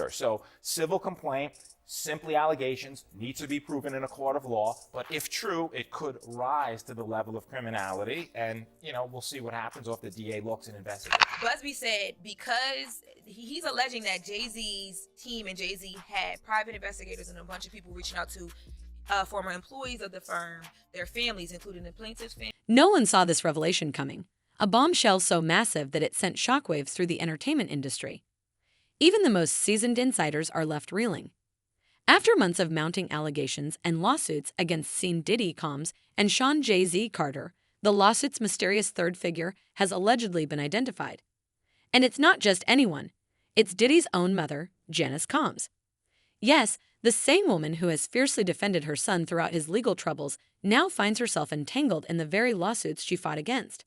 her. So civil complaint, simply allegations, need to be proven in a court of law. But if true, it could rise to the level of criminality. And, we'll see what happens if the DA looks and investigates. Buzbee said because he's alleging that Jay-Z's team and Jay-Z had private investigators and a bunch of people reaching out to former employees of the firm, their families, including the plaintiff's family. No one saw this revelation coming, a bombshell so massive that it sent shockwaves through the entertainment industry. Even the most seasoned insiders are left reeling. After months of mounting allegations and lawsuits against Sean Diddy Combs and Sean Jay-Z Carter, the lawsuit's mysterious third figure has allegedly been identified. And it's not just anyone. It's Diddy's own mother, Janice Combs. Yes, the same woman who has fiercely defended her son throughout his legal troubles now finds herself entangled in the very lawsuits she fought against.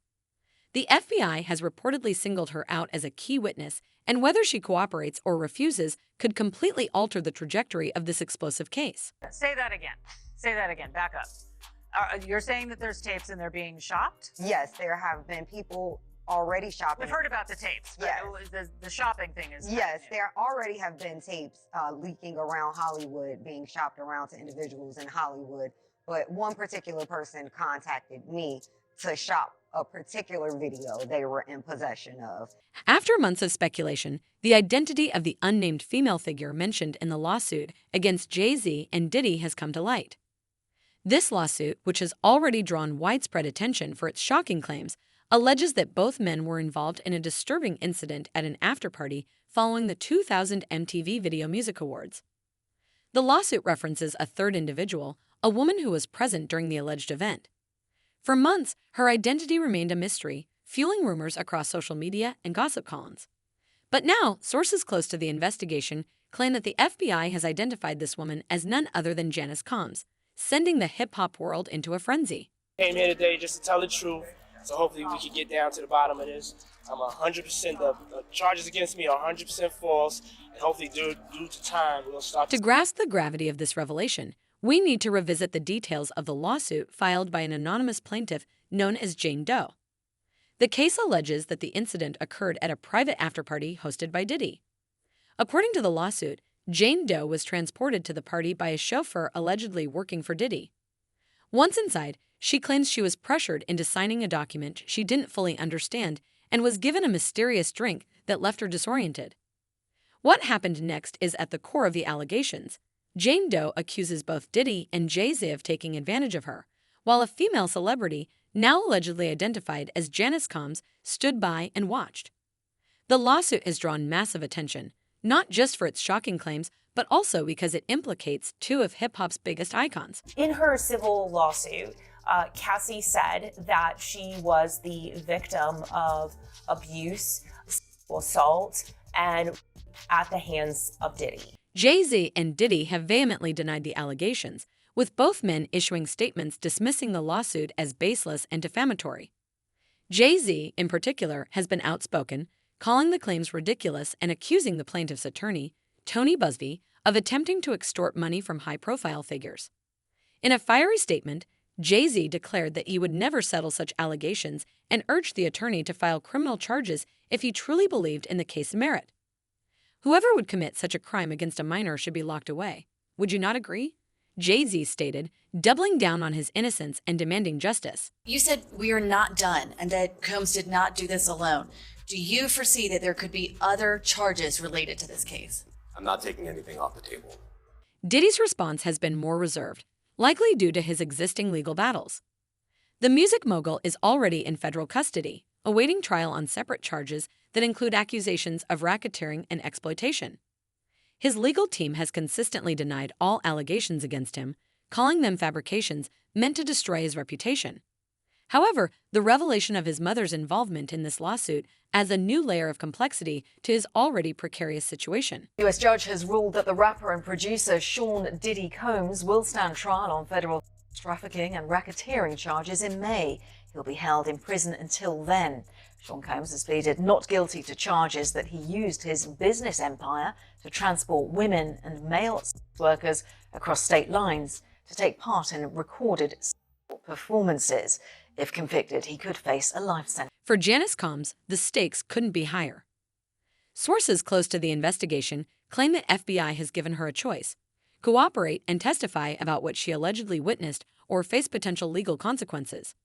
The FBI has reportedly singled her out as a key witness, and whether she cooperates or refuses could completely alter the trajectory of this explosive case. Say that again. Say that again. Back up. You're saying that there's tapes and they're being shopped? Yes, there have been people already shopping. We've heard about the tapes, but yes. The shopping thing is... Yes, there already have been tapes leaking around Hollywood, being shopped around to individuals in Hollywood. But one particular person contacted me to shop a particular video they were in possession of. After months of speculation, the identity of the unnamed female figure mentioned in the lawsuit against Jay-Z and Diddy has come to light. This lawsuit, which has already drawn widespread attention for its shocking claims, alleges that both men were involved in a disturbing incident at an after-party following the 2000 MTV Video Music Awards. The lawsuit references a third individual, a woman who was present during the alleged event. For months, her identity remained a mystery, fueling rumors across social media and gossip columns. But now, sources close to the investigation claim that the FBI has identified this woman as none other than Janice Combs, sending the hip-hop world into a frenzy. Came here today just to tell the truth, so hopefully we can get down to the bottom of this. I'm 100%, the charges against me are 100% false, and hopefully due to time, we'll start to grasp the gravity of this revelation, we need to revisit the details of the lawsuit filed by an anonymous plaintiff known as Jane Doe. The case alleges that the incident occurred at a private afterparty hosted by Diddy. According to the lawsuit, Jane Doe was transported to the party by a chauffeur allegedly working for Diddy. Once inside, she claims she was pressured into signing a document she didn't fully understand and was given a mysterious drink that left her disoriented. What happened next is at the core of the allegations. Jane Doe accuses both Diddy and Jay-Z of taking advantage of her, while a female celebrity, now allegedly identified as Janice Combs, stood by and watched. The lawsuit has drawn massive attention, not just for its shocking claims, but also because it implicates two of hip-hop's biggest icons. In her civil lawsuit, Cassie said that she was the victim of abuse, sexual assault, and at the hands of Diddy. Jay-Z and Diddy have vehemently denied the allegations, with both men issuing statements dismissing the lawsuit as baseless and defamatory. Jay-Z, in particular, has been outspoken, calling the claims ridiculous and accusing the plaintiff's attorney, Tony Buzbee, of attempting to extort money from high-profile figures. In a fiery statement, Jay-Z declared that he would never settle such allegations and urged the attorney to file criminal charges if he truly believed in the case's merit. Whoever would commit such a crime against a minor should be locked away. Would you not agree? Jay-Z stated, doubling down on his innocence and demanding justice. You said we are not done and that Combs did not do this alone. Do you foresee that there could be other charges related to this case? I'm not taking anything off the table. Diddy's response has been more reserved, likely due to his existing legal battles. The music mogul is already in federal custody, awaiting trial on separate charges that include accusations of racketeering and exploitation. His legal team has consistently denied all allegations against him, calling them fabrications meant to destroy his reputation. However, the revelation of his mother's involvement in this lawsuit adds a new layer of complexity to his already precarious situation. The U.S. judge has ruled that the rapper and producer Sean Diddy Combs will stand trial on federal trafficking and racketeering charges in May. He'll be held in prison until then. Sean Combs has pleaded not guilty to charges that he used his business empire to transport women and male workers across state lines to take part in recorded performances. If convicted, he could face a life sentence. For Janice Combs, the stakes couldn't be higher. Sources close to the investigation claim that FBI has given her a choice: cooperate and testify about what she allegedly witnessed or face potential legal consequences.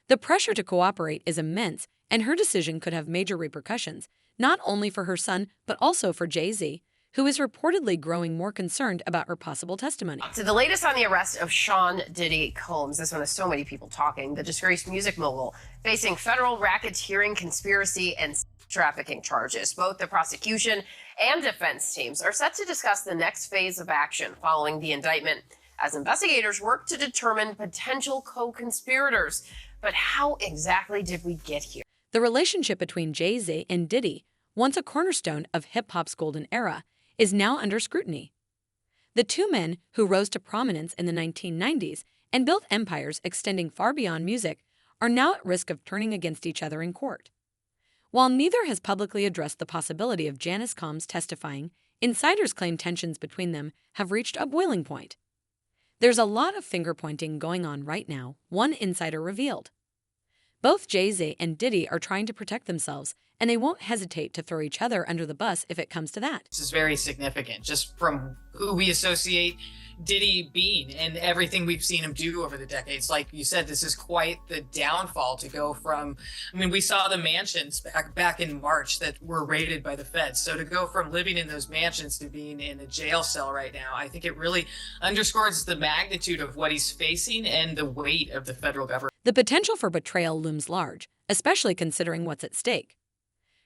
The pressure to cooperate is immense, and her decision could have major repercussions, not only for her son, but also for Jay-Z, who is reportedly growing more concerned about her possible testimony. So the latest on the arrest of Sean Diddy Combs. This one has so many people talking. The disgraced music mogul facing federal racketeering, conspiracy, and trafficking charges. Both the prosecution and defense teams are set to discuss the next phase of action following the indictment, as investigators work to determine potential co-conspirators. But how exactly did we get here? The relationship between Jay-Z and Diddy, once a cornerstone of hip-hop's golden era, is now under scrutiny. The two men, who rose to prominence in the 1990s and built empires extending far beyond music, are now at risk of turning against each other in court. While neither has publicly addressed the possibility of Janice Combs testifying, insiders claim tensions between them have reached a boiling point. There's a lot of finger-pointing going on right now, one insider revealed. Both Jay-Z and Diddy are trying to protect themselves, and they won't hesitate to throw each other under the bus if it comes to that. This is very significant, just from who we associate Diddy being and everything we've seen him do over the decades. Like you said, this is quite the downfall to go from, I mean, we saw the mansions back in March that were raided by the feds. So to go from living in those mansions to being in a jail cell right now, I think it really underscores the magnitude of what he's facing and the weight of the federal government. The potential for betrayal looms large, especially considering what's at stake.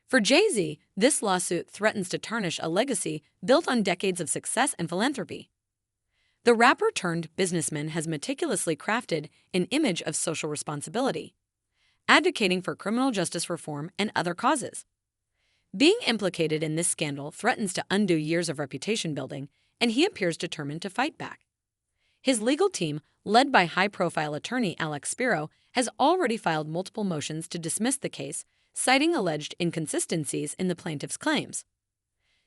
For Jay-Z, this lawsuit threatens to tarnish a legacy built on decades of success and philanthropy. The rapper-turned-businessman has meticulously crafted an image of social responsibility, advocating for criminal justice reform and other causes. Being implicated in this scandal threatens to undo years of reputation building, and he appears determined to fight back. His legal team, led by high-profile attorney Alex Spiro, has already filed multiple motions to dismiss the case, citing alleged inconsistencies in the plaintiff's claims.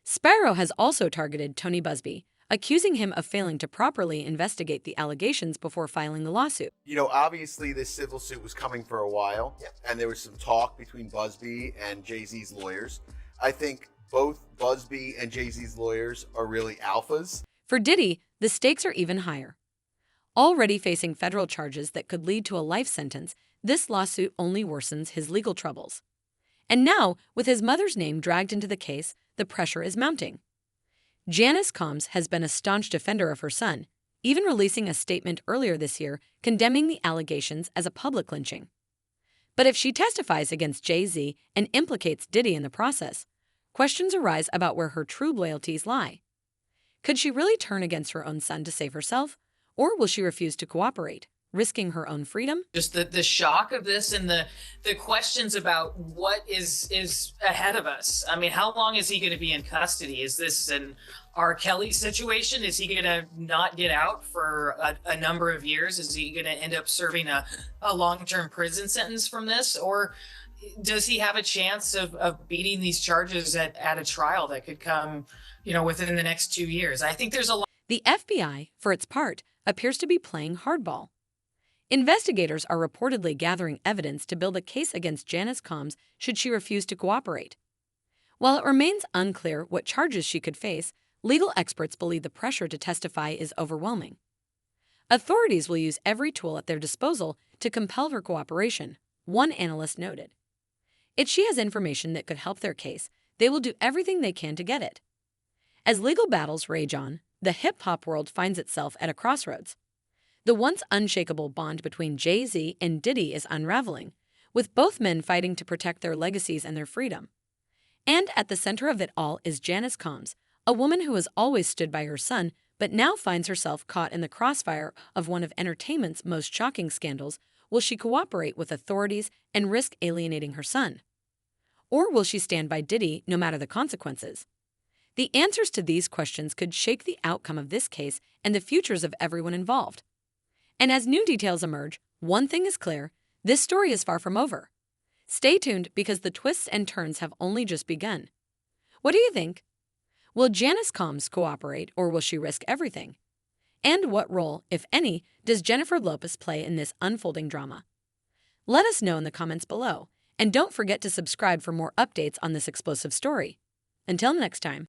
Spiro has also targeted Tony Buzbee, accusing him of failing to properly investigate the allegations before filing the lawsuit. You know, obviously this civil suit was coming for a while, and there was some talk between Buzbee and Jay-Z's lawyers. I think both Buzbee and Jay-Z's lawyers are really alphas. For Diddy, the stakes are even higher. Already facing federal charges that could lead to a life sentence, this lawsuit only worsens his legal troubles. And now, with his mother's name dragged into the case, the pressure is mounting. Janice Combs has been a staunch defender of her son, even releasing a statement earlier this year condemning the allegations as a public lynching. But if she testifies against Jay-Z and implicates Diddy in the process, questions arise about where her true loyalties lie. Could she really turn against her own son to save herself, or will she refuse to cooperate, risking her own freedom? Just the shock of this and the questions about what is ahead of us. I mean, how long is he going to be in custody? Is this an R. Kelly situation? Is he going to not get out for a number of years? Is he going to end up serving a long-term prison sentence from this? Or does he have a chance of beating these charges at a trial that could come, within the next 2 years? I think there's a lot. The FBI, for its part, appears to be playing hardball. Investigators are reportedly gathering evidence to build a case against Janice Combs should she refuse to cooperate. While it remains unclear what charges she could face, legal experts believe the pressure to testify is overwhelming. Authorities will use every tool at their disposal to compel her cooperation, one analyst noted. If she has information that could help their case, they will do everything they can to get it. As legal battles rage on, the hip-hop world finds itself at a crossroads. The once unshakable bond between Jay-Z and Diddy is unraveling, with both men fighting to protect their legacies and their freedom. And at the center of it all is Janice Combs, a woman who has always stood by her son, but now finds herself caught in the crossfire of one of entertainment's most shocking scandals. Will she cooperate with authorities and risk alienating her son? Or will she stand by Diddy no matter the consequences? The answers to these questions could shake the outcome of this case and the futures of everyone involved. And as new details emerge, one thing is clear: this story is far from over. Stay tuned because the twists and turns have only just begun. What do you think? Will Janice Combs cooperate, or will she risk everything? And what role, if any, does Jennifer Lopez play in this unfolding drama? Let us know in the comments below, and don't forget to subscribe for more updates on this explosive story. Until next time.